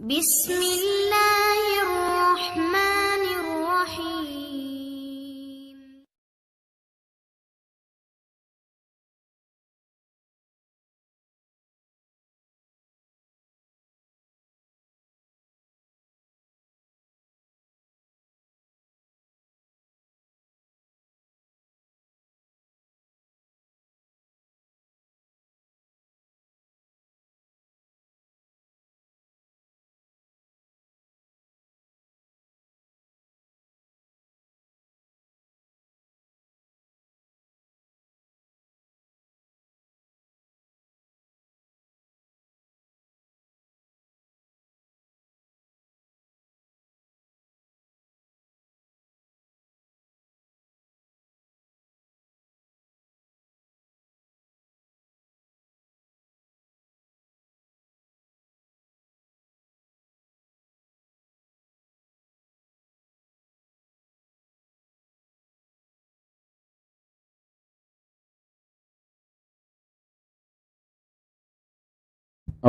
بسم اللہ الرحمن الرحیم۔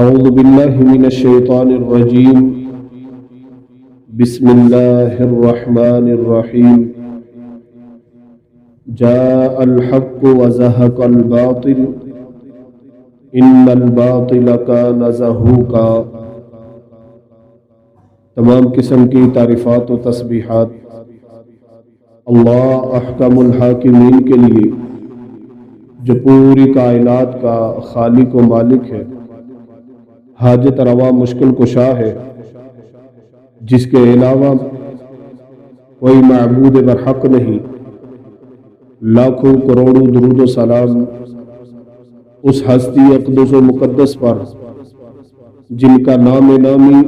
اعوذ باللہ من الشیطان الرجیم بسم اللہ الرحمن الرحیم جاء الحق وزهق الباطل ان الباطل کان زہوقا۔ تمام قسم کی تعریفات و تسبیحات اللہ احکم الحاکمین کے لیے جو پوری کائنات کا خالق و مالک ہے، حاجت روا مشکل کشا ہے، جس کے علاوہ کوئی معبود برحق نہیں۔ لاکھوں کروڑوں درود و سلام اس ہستی اقدس و مقدس پر جن کا نام نامی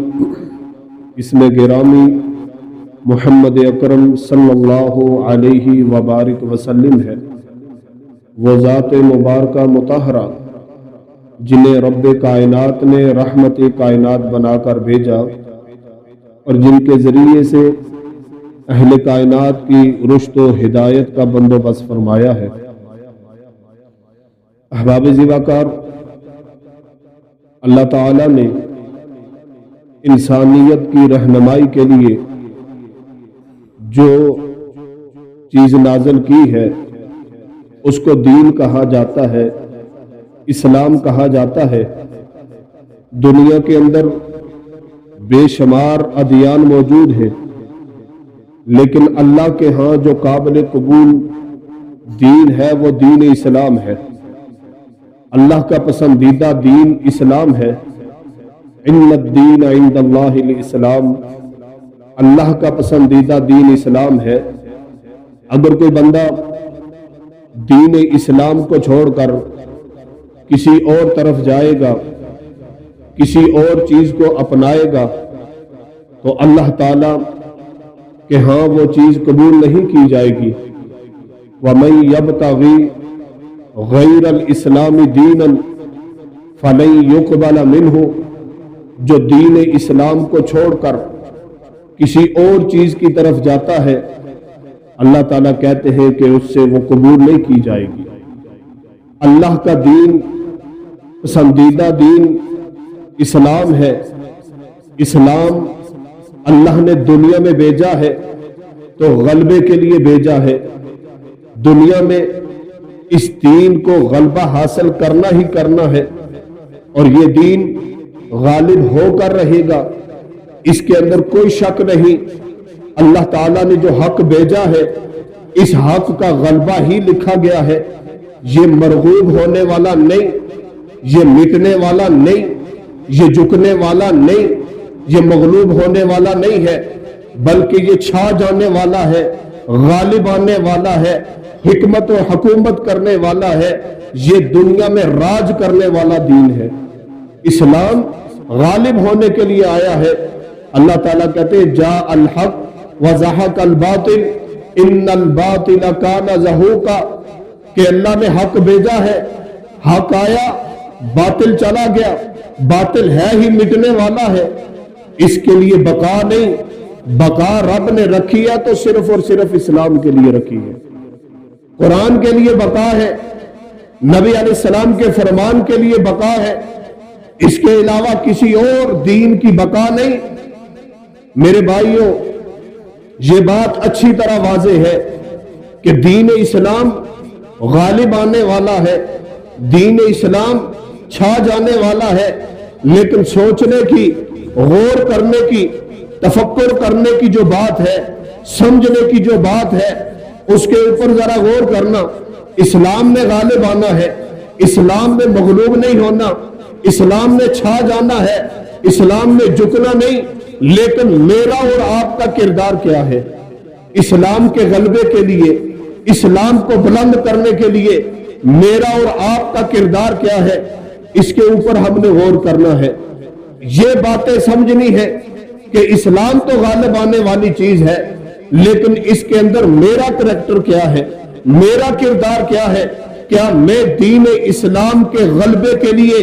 اسم گرامی محمد اکرم صلی اللہ علیہ وبارک وسلم ہے۔ وہ ذات مبارکہ مطہرہ جنہیں رب کائنات نے رحمت کائنات بنا کر بھیجا اور جن کے ذریعے سے اہل کائنات کی رشد و ہدایت کا بندوبست فرمایا ہے۔ احباب زیباکار، اللہ تعالی نے انسانیت کی رہنمائی کے لیے جو چیز نازل کی ہے اس کو دین کہا جاتا ہے، اسلام کہا جاتا ہے۔ دنیا کے اندر بے شمار ادیان موجود ہیں، لیکن اللہ کے ہاں جو قابل قبول دین ہے وہ دین اسلام ہے۔ اللہ کا پسندیدہ دین اسلام ہے۔ ان الدین عند اللہ الاسلام، اللہ کا پسندیدہ دین اسلام ہے۔ اگر کوئی بندہ دین اسلام کو چھوڑ کر کسی اور طرف جائے گا، کسی اور چیز کو اپنائے گا، تو اللہ تعالیٰ کہ ہاں وہ چیز قبول نہیں کی جائے گی۔ وَمَن يَبْتَغِي غَيْرَ الْإِسْلَامِ دِينًا فَلَن يُقْبَلَ مِنْهُ، جو دین اسلام کو چھوڑ کر کسی اور چیز کی طرف جاتا ہے، اللہ تعالیٰ کہتے ہیں کہ اس سے وہ قبول نہیں کی جائے گی۔ اللہ کا دین، پسندیدہ دین اسلام ہے۔ اسلام اللہ نے دنیا میں بھیجا ہے تو غلبے کے لیے بھیجا ہے۔ دنیا میں اس دین کو غلبہ حاصل کرنا ہی کرنا ہے، اور یہ دین غالب ہو کر رہے گا، اس کے اندر کوئی شک نہیں۔ اللہ تعالیٰ نے جو حق بھیجا ہے، اس حق کا غلبہ ہی لکھا گیا ہے۔ یہ مرغوب ہونے والا نہیں، یہ مٹنے والا نہیں، یہ جھکنے والا نہیں، یہ مغلوب ہونے والا نہیں ہے، بلکہ یہ چھا جانے والا ہے، غالب آنے والا ہے، حکمت و حکومت کرنے والا ہے، یہ دنیا میں راج کرنے والا دین ہے۔ اسلام غالب ہونے کے لیے آیا ہے۔ اللہ تعالیٰ کہتے ہیں جاء الحق وزہق الباطل ان الباطل کان زہوقا، کہ اللہ نے حق بھیجا ہے، حق آیا، باطل چلا گیا۔ باطل ہے ہی مٹنے والا ہے، اس کے لیے بقا نہیں۔ بقا رب نے رکھی ہے تو صرف اور صرف اسلام کے لیے رکھی ہے۔ قرآن کے لیے بقا ہے، نبی علیہ السلام کے فرمان کے لیے بقا ہے، اس کے علاوہ کسی اور دین کی بقا نہیں۔ میرے بھائیوں، یہ بات اچھی طرح واضح ہے کہ دین اسلام غالب آنے والا ہے، دین اسلام چھا جانے والا ہے، لیکن سوچنے کی، غور کرنے کی، تفکر کرنے کی جو بات ہے، سمجھنے کی جو بات ہے، اس کے اوپر ذرا غور کرنا۔ اسلام میں غالب آنا ہے، اسلام میں مغلوب نہیں ہونا، اسلام میں چھا جانا ہے، اسلام میں جھکنا نہیں، لیکن میرا اور آپ کا کردار کیا ہے؟ اسلام کے غلبے کے لیے، اسلام کو بلند کرنے کے لیے میرا اور آپ کا کردار کیا ہے؟ اس کے اوپر ہم نے غور کرنا ہے۔ یہ باتیں سمجھنی ہے کہ اسلام تو غالب آنے والی چیز ہے، لیکن اس کے اندر میرا کریکٹر کیا ہے، میرا کردار کیا ہے؟ کیا میں دین اسلام کے غلبے کے لیے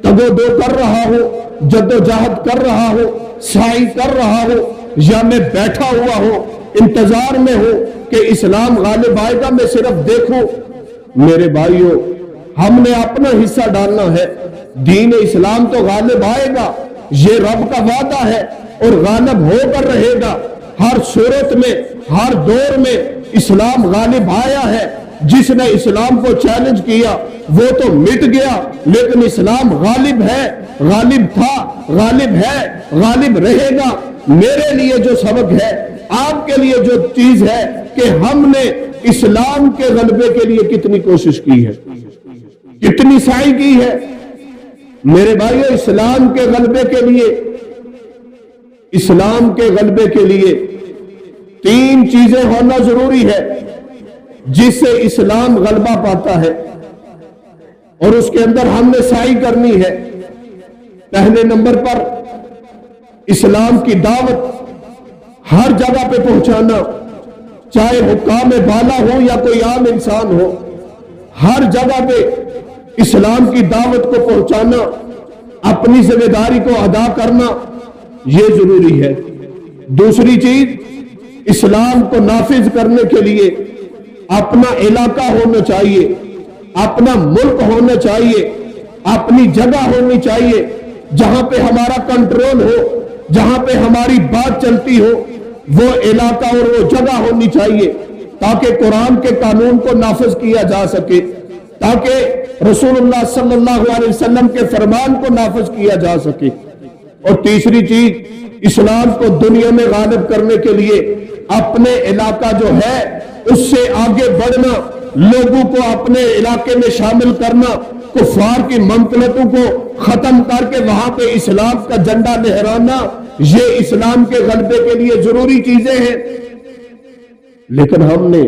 تگ و دو کر رہا ہوں، جد و جہد کر رہا ہوں، سعی کر رہا ہوں، یا میں بیٹھا ہوا ہوں، انتظار میں ہوں کہ اسلام غالب آئے گا، میں صرف دیکھوں؟ میرے بھائیوں، ہم نے اپنا حصہ ڈالنا ہے۔ دین اسلام تو غالب آئے گا، یہ رب کا وعدہ ہے، اور غالب ہو کر رہے گا۔ ہر صورت میں، ہر دور میں اسلام غالب آیا ہے۔ جس نے اسلام کو چیلنج کیا وہ تو مٹ گیا، لیکن اسلام غالب ہے، غالب تھا، غالب ہے، غالب رہے گا۔ میرے لیے جو سبق ہے، آپ کے لیے جو چیز ہے، کہ ہم نے اسلام کے غلبے کے لیے کتنی کوشش کی ہے، کتنی سعی کی ہے۔ میرے بھائیو، اسلام کے غلبے کے لیے، اسلام کے غلبے کے لیے 3 چیزیں ہونا ضروری ہے جس سے اسلام غلبہ پاتا ہے، اور اس کے اندر ہم نے سعی کرنی ہے۔ پہلے نمبر پر اسلام کی دعوت ہر جگہ پہ پہنچانا، چاہے حکام بالا ہو یا کوئی عام انسان ہو، ہر جگہ پہ اسلام کی دعوت کو پہنچانا، اپنی ذمہ داری کو ادا کرنا، یہ ضروری ہے۔ دوسری چیز، اسلام کو نافذ کرنے کے لیے اپنا علاقہ ہونا چاہیے، اپنا ملک ہونا چاہیے، اپنی جگہ ہونی چاہیے جہاں پہ ہمارا کنٹرول ہو، جہاں پہ ہماری بات چلتی ہو، وہ علاقہ اور وہ جگہ ہونی چاہیے، تاکہ قرآن کے قانون کو نافذ کیا جا سکے، تاکہ رسول اللہ صلی اللہ علیہ وسلم کے فرمان کو نافذ کیا جا سکے۔ اور تیسری چیز، اسلام کو دنیا میں غالب کرنے کے لیے اپنے علاقہ جو ہے اس سے آگے بڑھنا، لوگوں کو اپنے علاقے میں شامل کرنا، کفار کی مملکتوں کو ختم کر کے وہاں پہ اسلام کا جھنڈا لہرانا، یہ اسلام کے غلبے کے لیے ضروری چیزیں ہیں۔ لیکن ہم نے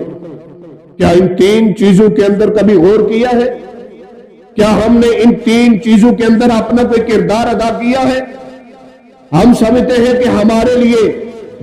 کیا ان 3 چیزوں کے اندر کبھی غور کیا ہے؟ کیا ہم نے ان 3 چیزوں کے اندر اپنا کوئی کردار ادا کیا ہے؟ ہم سمجھتے ہیں کہ ہمارے لیے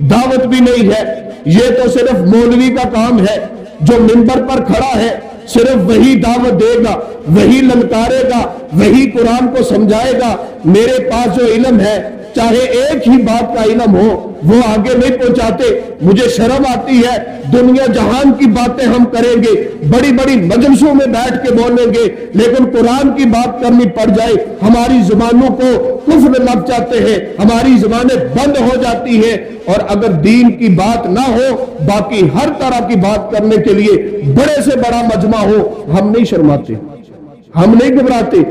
دعوت بھی نہیں ہے، یہ تو صرف مولوی کا کام ہے، جو منبر پر کھڑا ہے صرف وہی دعوت دے گا، وہی للکارے گا، وہی قرآن کو سمجھائے گا۔ میرے پاس جو علم ہے، چاہے ایک ہی بات کا علم ہو، وہ آگے نہیں پہنچاتے۔ مجھے شرم آتی ہے، دنیا جہان کی باتیں ہم کریں گے، بڑی بڑی مجلسوں میں بیٹھ کے بولیں گے، لیکن قرآن کی بات کرنی پڑ جائے، ہماری زبانوں کو کفر لگ جاتے ہیں، ہماری زبانیں بند ہو جاتی ہیں۔ اور اگر دین کی بات نہ ہو، باقی ہر طرح کی بات کرنے کے لیے بڑے سے بڑا مجمع ہو، ہم نہیں شرماتے، ہم نہیں گھبراتے۔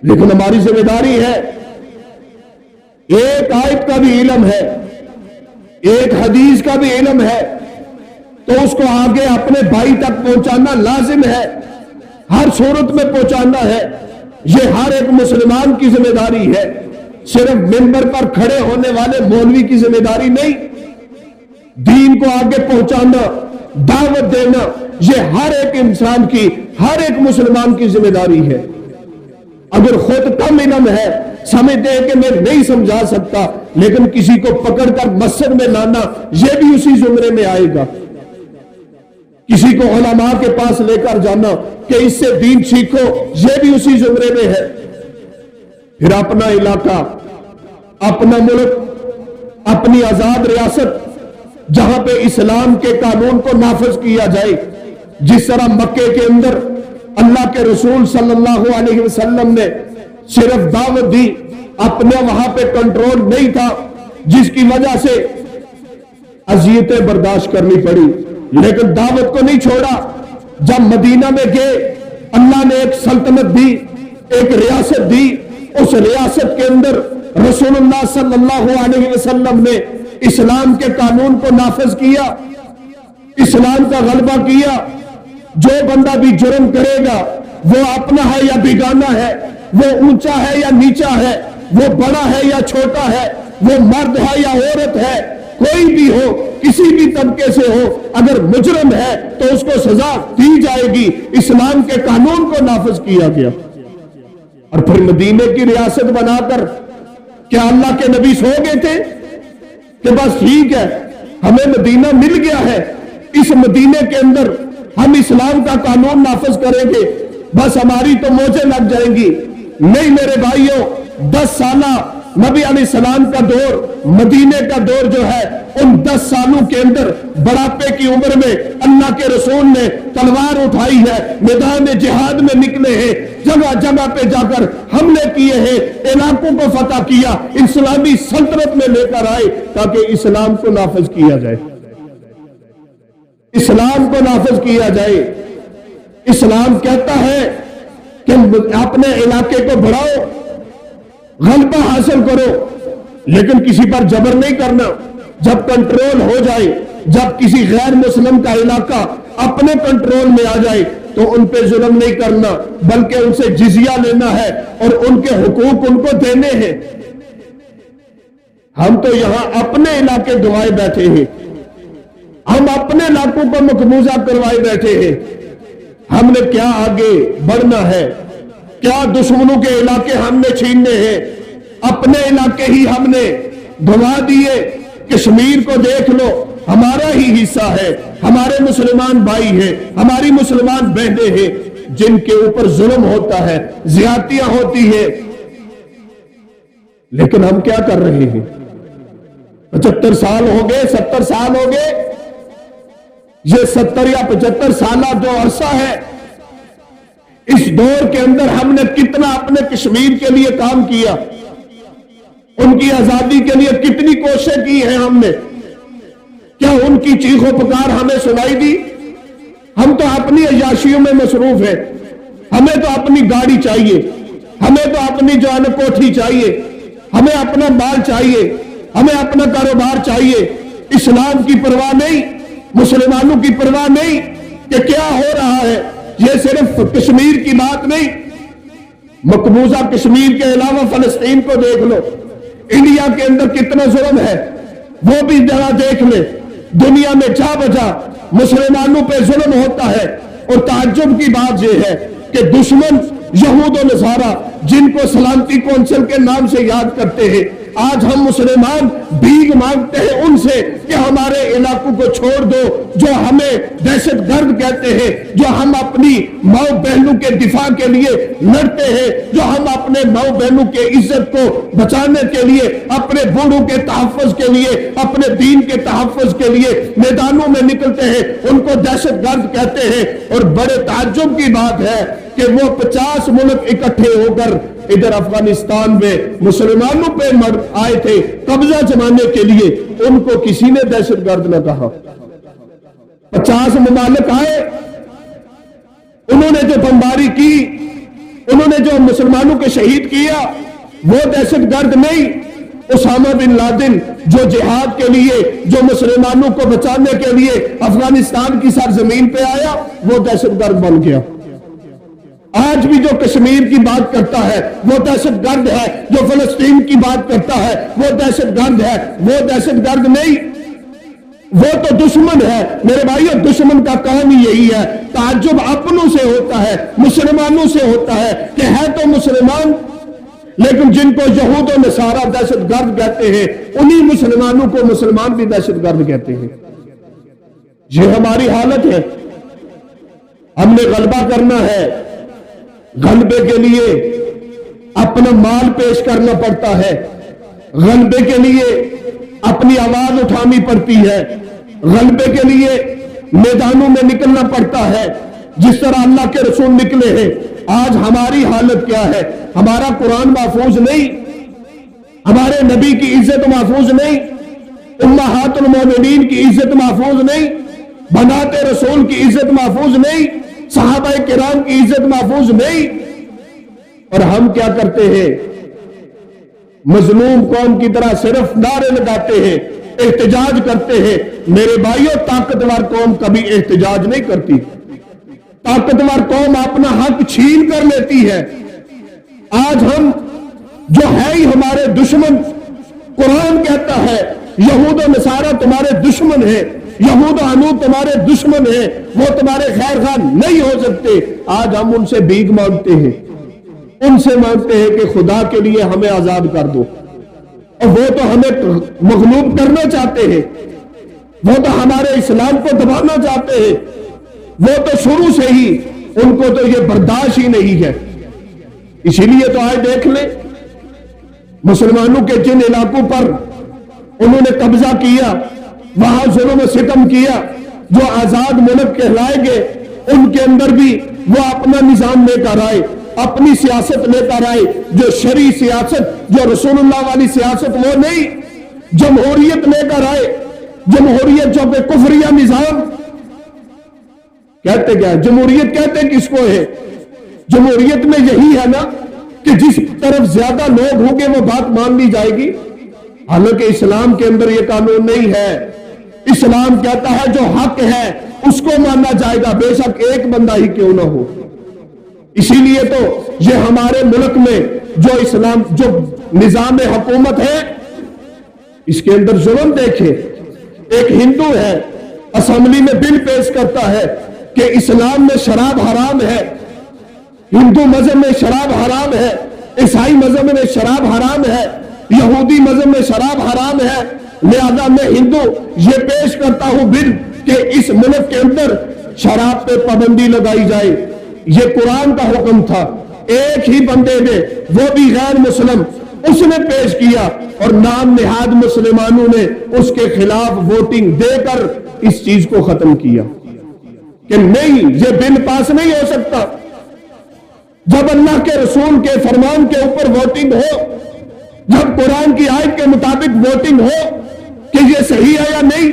لیکن ہماری ذمہ داری ہے، ایک آیت کا بھی علم ہے، ایک حدیث کا بھی علم ہے، تو اس کو آگے اپنے بھائی تک پہنچانا لازم ہے، ہر صورت میں پہنچانا ہے۔ یہ ہر ایک مسلمان کی ذمہ داری ہے، صرف منبر پر کھڑے ہونے والے مولوی کی ذمہ داری نہیں۔ دین کو آگے پہنچانا، دعوت دینا، یہ ہر ایک انسان کی، ہر ایک مسلمان کی ذمہ داری ہے۔ اگر خود کم علم ہے، سمجھتے ہیں کہ میں نہیں سمجھا سکتا، لیکن کسی کو پکڑ کر مسجد میں لانا، یہ بھی اسی زمرے میں آئے گا۔ کسی کو علماء کے پاس لے کر جانا کہ اس سے دین سیکھو، یہ بھی اسی زمرے میں ہے۔ پھر اپنا علاقہ، اپنا ملک، اپنی آزاد ریاست، جہاں پہ اسلام کے قانون کو نافذ کیا جائے، جس طرح مکے کے اندر اللہ کے رسول صلی اللہ علیہ وسلم نے صرف دعوت دی، اپنے وہاں پہ کنٹرول نہیں تھا، جس کی وجہ سے اذیتیں برداشت کرنی پڑی، لیکن دعوت کو نہیں چھوڑا۔ جب مدینہ میں گئے، اللہ نے ایک سلطنت دی، ایک ریاست دی، اس ریاست کے اندر رسول اللہ صلی اللہ علیہ وسلم نے اسلام کے قانون کو نافذ کیا، اسلام کا غلبہ کیا۔ جو بندہ بھی جرم کرے گا، وہ اپنا ہے یا بیگانہ ہے، وہ اونچا ہے یا نیچا ہے، وہ بڑا ہے یا چھوٹا ہے، وہ مرد ہے یا عورت ہے، کوئی بھی ہو، کسی بھی طبقے سے ہو، اگر مجرم ہے تو اس کو سزا دی جائے گی۔ اسلام کے قانون کو نافذ کیا گیا۔ اور پھر مدینے کی ریاست بنا کر کیا اللہ کے نبی سو گئے تھے کہ بس ٹھیک ہے ہمیں مدینہ مل گیا ہے، اس مدینے کے اندر ہم اسلام کا قانون نافذ کریں گے، بس ہماری تو موجیں لگ جائیں گی؟ نہیں میرے بھائیوں، 10 سالہ نبی علیہ السلام کا دور، مدینے کا دور جو ہے، ان 10 سالوں کے اندر بڑھاپے کی عمر میں اللہ کے رسول نے تلوار اٹھائی ہے، میدان جہاد میں نکلے ہیں، جگہ جگہ پہ جا کر حملے کیے ہیں، علاقوں کو فتح کیا، اسلامی سلطنت میں لے کر آئے تاکہ اسلام کو نافذ کیا جائے، اسلام کو نافذ کیا جائے۔ اسلام کہتا ہے کہ اپنے علاقے کو بڑھاؤ، غلبہ حاصل کرو، لیکن کسی پر جبر نہیں کرنا۔ جب کنٹرول ہو جائے، جب کسی غیر مسلم کا علاقہ اپنے کنٹرول میں آ جائے تو ان پہ ظلم نہیں کرنا، بلکہ ان سے جزیہ لینا ہے اور ان کے حقوق ان کو دینے ہیں۔ ہم تو یہاں اپنے علاقے دعائے بیٹھے ہیں، ہم اپنے علاقوں کو مقبوضہ کروائے بیٹھے ہیں۔ ہم نے کیا آگے بڑھنا ہے؟ کیا دشمنوں کے علاقے ہم نے چھیننے ہیں؟ اپنے علاقے ہی ہم نے دھوا دیے۔ کشمیر کو دیکھ لو، ہمارا ہی حصہ ہے، ہمارے مسلمان بھائی ہیں، ہماری مسلمان بہنیں ہیں، جن کے اوپر ظلم ہوتا ہے، زیادتیاں ہوتی ہیں، لیکن ہم کیا کر رہے ہیں؟ 75 سال ہو گئے، 70 سال ہو گئے، یہ 70 یا 75 سالہ جو عرصہ ہے، اس دور کے اندر ہم نے کتنا اپنے کشمیر کے لیے کام کیا، ان کی آزادی کے لیے کتنی کوششیں کی ہیں ہم نے؟ کیا ان کی چیخ و پکار ہمیں سنائی دی؟ ہم تو اپنی عیاشیوں میں مصروف ہیں، ہمیں تو اپنی گاڑی چاہیے، ہمیں تو اپنی جو ہے کوٹھی چاہیے، ہمیں اپنا مال چاہیے، ہمیں اپنا کاروبار چاہیے۔ اسلام کی پرواہ نہیں، مسلمانوں کی پرواہ نہیں کہ کیا ہو رہا ہے۔ یہ صرف کشمیر کی بات نہیں، مقبوضہ کشمیر کے علاوہ فلسطین کو دیکھ لو، انڈیا کے اندر کتنا ظلم ہے، وہ بھی ذرا دیکھ لے۔ دنیا میں جا بجا مسلمانوں پہ ظلم ہوتا ہے، اور تعجب کی بات یہ ہے کہ دشمن یہود و نصارہ، جن کو سلامتی کونسل کے نام سے یاد کرتے ہیں، آج ہم مسلمان بھیک مانگتے ہیں ان سے کہ ہمارے علاقوں کو چھوڑ دو، جو ہمیں دہشت گرد کہتے ہیں، جو ہم اپنی ماؤں بہنوں کے دفاع کے لیے لڑتے ہیں، جو ہم اپنے ماؤں بہنوں کے عزت کو بچانے کے لیے، اپنے بوڑھوں کے تحفظ کے لیے، اپنے دین کے تحفظ کے لیے میدانوں میں نکلتے ہیں، ان کو دہشت گرد کہتے ہیں۔ اور بڑے تعجب کی بات ہے کہ وہ 50 ملک اکٹھے ہو کر ادھر افغانستان میں مسلمانوں پہ آئے تھے قبضہ جمانے کے لیے، ان کو کسی نے دہشت گرد نہ کہا۔ 50 ممالک آئے، انہوں نے جو بمباری کی، انہوں نے جو مسلمانوں کے شہید کیا، وہ دہشت گرد نہیں۔ اسامہ بن لادن جو جہاد کے لیے، جو مسلمانوں کو بچانے کے لیے افغانستان کی سرزمین پہ آیا، وہ دہشت گرد بن گیا۔ آج بھی جو کشمیر کی بات کرتا ہے وہ دہشت گرد ہے، جو فلسطین کی بات کرتا ہے وہ دہشت گرد ہے۔ وہ دہشت گرد نہیں، وہ تو دشمن ہے۔ میرے بھائیو، دشمن کا کام ہی یہی ہے۔ تعجب اپنوں سے ہوتا ہے، مسلمانوں سے ہوتا ہے کہ ہے تو مسلمان، لیکن جن کو یہود و نصارہ دہشت گرد کہتے ہیں، انہی مسلمانوں کو مسلمان بھی دہشت گرد کہتے ہیں۔ یہ ہماری حالت ہے۔ ہم نے غلبہ کرنا ہے، غلبے کے لیے اپنا مال پیش کرنا پڑتا ہے، غلبے کے لیے اپنی آواز اٹھانی پڑتی ہے، غلبے کے لیے میدانوں میں نکلنا پڑتا ہے۔ جس طرح اللہ کے رسول نکلے ہیں، آج ہماری حالت کیا ہے؟ ہمارا قرآن محفوظ نہیں، ہمارے نبی کی عزت محفوظ نہیں، امہات المومنین کی عزت محفوظ نہیں، بنات رسول کی عزت محفوظ نہیں، صحابہ کرام کی عزت محفوظ نہیں، اور ہم کیا کرتے ہیں؟ مظلوم قوم کی طرح صرف نعرے لگاتے ہیں، احتجاج کرتے ہیں۔ میرے بھائیوں، طاقتور قوم کبھی احتجاج نہیں کرتی، طاقتور قوم اپنا حق چھین کر لیتی ہے۔ آج ہم جو ہے ہی ہمارے دشمن، قرآن کہتا ہے یہود و نصارہ تمہارے دشمن ہیں، یہود و عنود تمہارے دشمن ہیں، وہ تمہارے خیر خواہ نہیں ہو سکتے۔ آج ہم ان سے بھیک مانگتے ہیں، ان سے مانگتے ہیں کہ خدا کے لیے ہمیں آزاد کر دو، اور وہ تو ہمیں مغلوب کرنا چاہتے ہیں، وہ تو ہمارے اسلام کو دبانا چاہتے ہیں، وہ تو شروع سے ہی ان کو تو یہ برداشت ہی نہیں ہے۔ اسی لیے تو آج دیکھ لیں، مسلمانوں کے جن علاقوں پر انہوں نے قبضہ کیا، وہاں ظلم و ستم کیا، جو آزاد ملک کہلائے گے، ان کے اندر بھی وہ اپنا نظام لے کر آئے، اپنی سیاست لے کر آئے، جو شرعی سیاست، جو رسول اللہ والی سیاست وہ نہیں، جمہوریت لے کر آئے، جمہوریت جو کہ کفریہ نظام کہتے کیا ہے؟ جمہوریت کہتے کس کو ہے؟ جمہوریت میں یہی ہے نا کہ جس طرف زیادہ لوگ ہوں گے وہ بات مان لی جائے گی، حالانکہ اسلام کے اندر یہ قانون نہیں ہے۔ اسلام کہتا ہے جو حق ہے اس کو مانا جائے گا، بے شک ایک بندہ ہی کیوں نہ ہو۔ اسی لیے تو یہ ہمارے ملک میں جو اسلام، جو نظام حکومت ہے، اس کے اندر ظلم دیکھے۔ ایک ہندو ہے، اسمبلی میں بل پیش کرتا ہے کہ اسلام میں شراب حرام ہے، ہندو مذہب میں شراب حرام ہے، عیسائی مذہب میں شراب حرام ہے، یہودی مذہب میں شراب حرام ہے، لہذا میں ہندو یہ پیش کرتا ہوں بل کہ اس ملک کے اندر شراب پہ پابندی لگائی جائے۔ یہ قرآن کا حکم تھا، ایک ہی بندے نے، وہ بھی غیر مسلم، اس نے پیش کیا، اور نام نہاد مسلمانوں نے اس کے خلاف ووٹنگ دے کر اس چیز کو ختم کیا کہ نہیں، یہ بل پاس نہیں ہو سکتا۔ جب اللہ کے رسول کے فرمان کے اوپر ووٹنگ ہو، جب قرآن کی آیت کے مطابق ووٹنگ ہو کہ یہ صحیح ہے یا نہیں،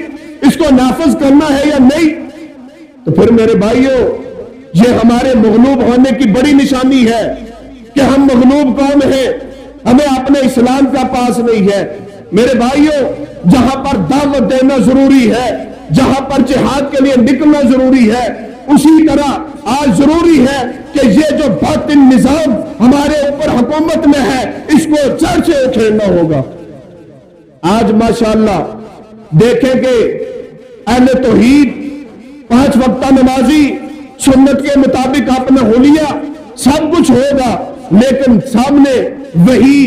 اس کو نافذ کرنا ہے یا نہیں، تو پھر میرے بھائیوں، یہ ہمارے مغلوب ہونے کی بڑی نشانی ہے کہ ہم مغلوب قوم ہیں، ہمیں اپنے اسلام کا پاس نہیں ہے۔ میرے بھائیوں، جہاں پر دعوت دینا ضروری ہے، جہاں پر جہاد کے لیے نکلنا ضروری ہے، اسی طرح آج ضروری ہے کہ یہ جو باطل نظام ہمارے اوپر حکومت میں ہے، اس کو جڑ سے اکھیڑنا ہوگا۔ آج ماشاءاللہ دیکھیں کہ اہل توحید، 5 وقتہ نمازی، سنت کے مطابق اپنا حلیہ سب کچھ ہوگا، لیکن سامنے وہی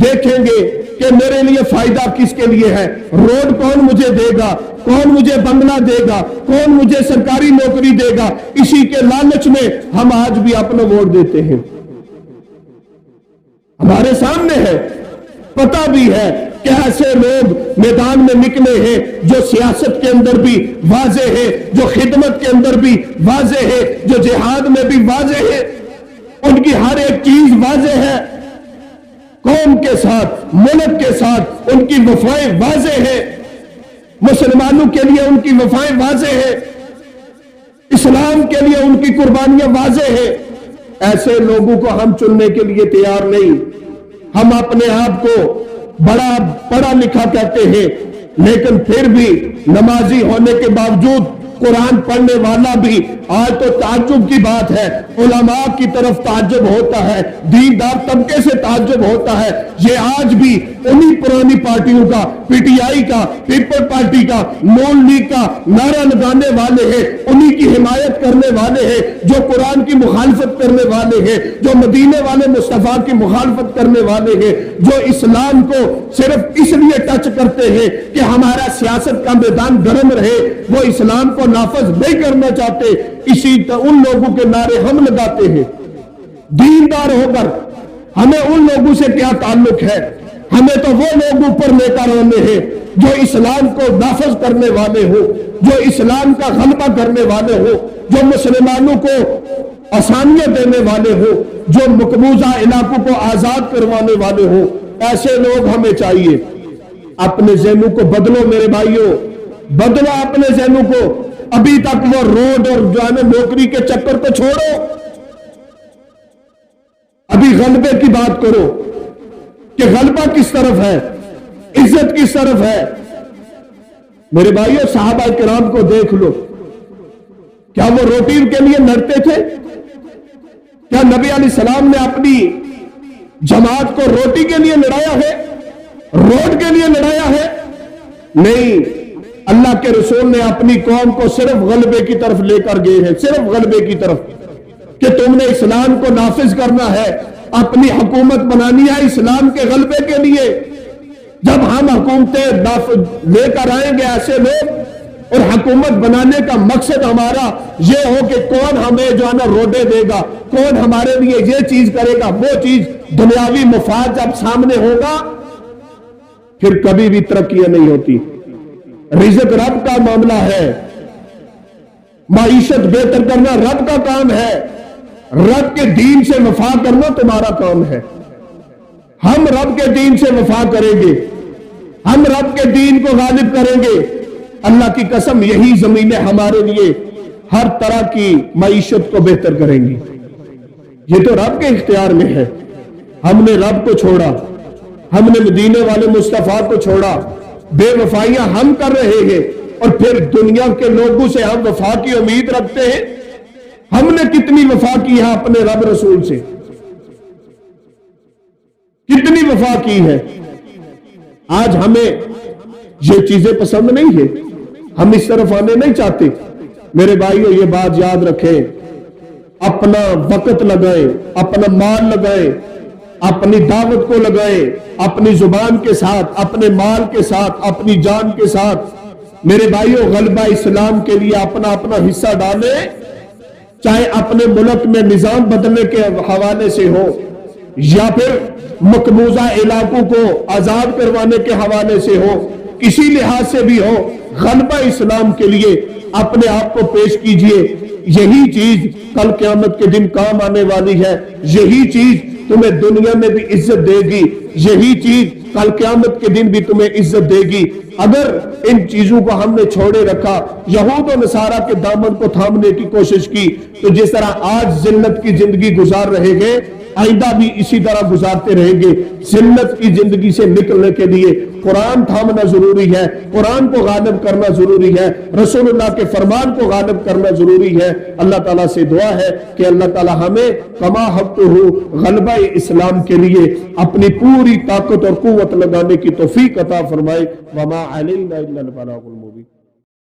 دیکھیں گے کہ میرے لیے فائدہ کس کے لیے ہے، روڈ کون مجھے دے گا، کون مجھے بنگلہ دے گا، کون مجھے سرکاری نوکری دے گا، اسی کے لالچ میں ہم آج بھی اپنا ووٹ دیتے ہیں۔ ہمارے سامنے ہے، پتہ بھی ہے کہ ایسے لوگ میدان میں نکلے ہیں جو سیاست کے اندر بھی واضح ہے، جو خدمت کے اندر بھی واضح ہے، جو جہاد میں بھی واضح ہے، ان کی ہر ایک چیز واضح ہے، قوم کے ساتھ، ملک کے ساتھ ان کی وفائیں واضح ہے، مسلمانوں کے لیے ان کی وفائیں واضح ہے، اسلام کے لیے ان کی قربانیاں واضح ہے۔ ایسے لوگوں کو ہم چننے کے لیے تیار نہیں۔ ہم اپنے آپ کو بڑا پڑھا لکھا کہتے ہیں، لیکن پھر بھی نمازی ہونے کے باوجود، قرآن پڑھنے والا بھی، آج تو تعجب کی بات ہے، علماء کی طرف تعجب ہوتا ہے، دیندار طبقے سے تعجب ہوتا ہے، یہ آج بھی انہی پرانی پارٹیوں کا، پی ٹی آئی کا، پیپل پارٹی کا، نون لیگ کا نعرہ لگانے والے ہیں، انہی کی حمایت کرنے والے ہیں، جو قرآن کی مخالفت کرنے والے ہیں، جو مدینے والے مصطفیٰ کی مخالفت کرنے والے ہیں، جو اسلام کو صرف اس لیے ٹچ کرتے ہیں کہ ہمارا سیاست کا میدان گرم رہے، وہ اسلام کو نافذ نہیں کرنا چاہتے، اسی ان لوگوں کے نعرے ہم لگاتے ہیں۔ دیندار ہو کر ہمیں ان لوگوں سے کیا تعلق ہے؟ ہمیں تو وہ لوگ اوپر لے کر آنے ہیں جو اسلام کو نافذ کرنے والے ہو، جو اسلام کا غلبہ کرنے والے ہو، جو مسلمانوں کو آسانیاں دینے والے ہو، جو مقبوضہ علاقوں کو آزاد کروانے والے ہو، ایسے لوگ ہمیں چاہیے۔ اپنے ذہنوں کو بدلو میرے بھائیوں، بدلو اپنے ذہنوں کو۔ ابھی تک وہ روڈ اور جو ہے نا نوکری کے چکر کو چھوڑو، ابھی غلبے کی بات کرو کہ غلبہ کس طرف ہے، عزت کس طرف ہے۔ میرے بھائیوں، صحابہ کرام کو دیکھ لو، کیا وہ روٹی کے لیے لڑتے تھے؟ کیا نبی علیہ السلام نے اپنی جماعت کو روٹی کے لیے لڑایا ہے، روڈ کے لیے لڑایا ہے؟ نہیں، اللہ کے رسول نے اپنی قوم کو صرف غلبے کی طرف لے کر گئے ہیں، صرف غلبے کی طرف، کہ تم نے اسلام کو نافذ کرنا ہے، اپنی حکومت بنانی ہے اسلام کے غلبے کے لیے۔ جب ہم حکومتیں لے کر آئیں گے ایسے لوگ، اور حکومت بنانے کا مقصد ہمارا یہ ہو کہ کون ہمیں جو ہے نا روڈے دے گا، کون ہمارے لیے یہ چیز کرے گا، وہ چیز، دنیاوی مفاد جب سامنے ہوگا پھر کبھی بھی ترقیاں نہیں ہوتی۔ رزق رب کا معاملہ ہے، معیشت بہتر کرنا رب کا کام ہے، رب کے دین سے وفا کرنا تمہارا کام ہے۔ ہم رب کے دین سے وفا کریں گے، ہم رب کے دین کو غالب کریں گے۔ اللہ کی قسم، یہی زمینیں ہمارے لیے ہر طرح کی معیشت کو بہتر کریں گی۔ یہ تو رب کے اختیار میں ہے۔ ہم نے رب کو چھوڑا، ہم نے مدینے والے مصطفیٰ کو چھوڑا، بے وفائیاں ہم کر رہے ہیں، اور پھر دنیا کے لوگوں سے ہم وفا کی امید رکھتے ہیں۔ ہم نے کتنی وفا کی ہے اپنے رب رسول سے، کتنی وفا کی ہے۔ آج ہمیں یہ چیزیں پسند نہیں ہے، ہم اس طرف آنے نہیں چاہتے۔ میرے بھائیوں، یہ بات یاد رکھیں، اپنا وقت لگائیں، اپنا مال لگائیں، اپنی دعوت کو لگائیں، اپنی زبان کے ساتھ، اپنے مال کے ساتھ، اپنی جان کے ساتھ۔ میرے بھائیوں، غلبہ اسلام کے لیے اپنا اپنا حصہ ڈالیں، چاہے اپنے ملک میں نظام بدلنے کے حوالے سے ہو، یا پھر مقبوضہ علاقوں کو آزاد کروانے کے حوالے سے ہو، کسی لحاظ سے بھی ہو، غلبہ اسلام کے لیے اپنے آپ کو پیش کیجئے۔ یہی چیز کل قیامت کے دن کام آنے والی ہے، یہی چیز تمہیں دنیا میں بھی عزت دے گی، یہی چیز کل قیامت کے دن بھی تمہیں عزت دے گی۔ اگر ان چیزوں کو ہم نے چھوڑے رکھا، یہود و نصارہ کے دامن کو تھامنے کی کوشش کی، تو جس طرح آج ذلت کی زندگی گزار رہے گے، آئندہ بھی اسی طرح گزارتے رہیں گے۔ ذلت کی زندگی سے نکلنے کے لیے قرآن تھامنا ضروری ہے، قرآن کو غالب کرنا ضروری ہے، رسول اللہ کے فرمان کو غالب کرنا ضروری ہے۔ اللہ تعالیٰ سے دعا ہے کہ اللہ تعالیٰ ہمیں کما حقہ غلبہ اسلام کے لیے اپنی پوری طاقت اور قوت لگانے کی توفیق عطا فرمائے۔ وما علینا الا البلاغ المبین۔